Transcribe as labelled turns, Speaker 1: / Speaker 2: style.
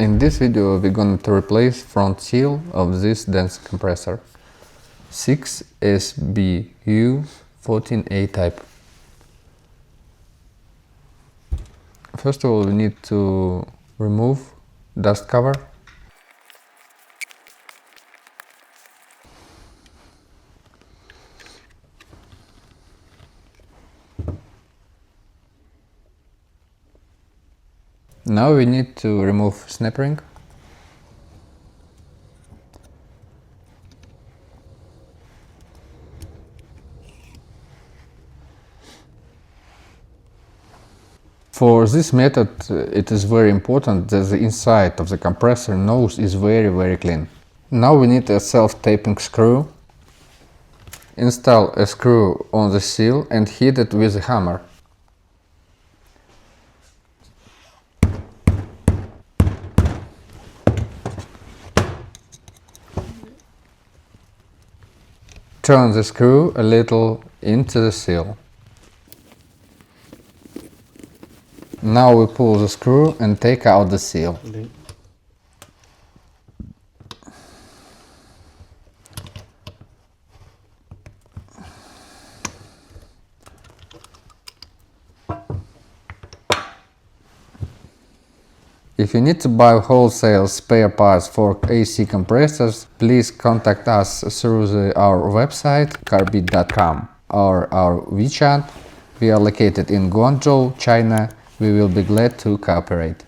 Speaker 1: In this video we're going to replace front seal of this Denso compressor 6SEU 14A type. First of all, we need to remove dust cover. Now we need to remove snap ring. For this method, it is very important that the inside of the compressor nose is very clean. Now we need a self-taping screw. Install a screw on the seal and hit it with a hammer. Turn the screw a little into the seal. Now we pull the screw and take out the seal. If you need to buy wholesale spare parts for AC compressors, please contact us through our website carbit.com or our WeeChat. We are located in Guangzhou, China. We will be glad to cooperate.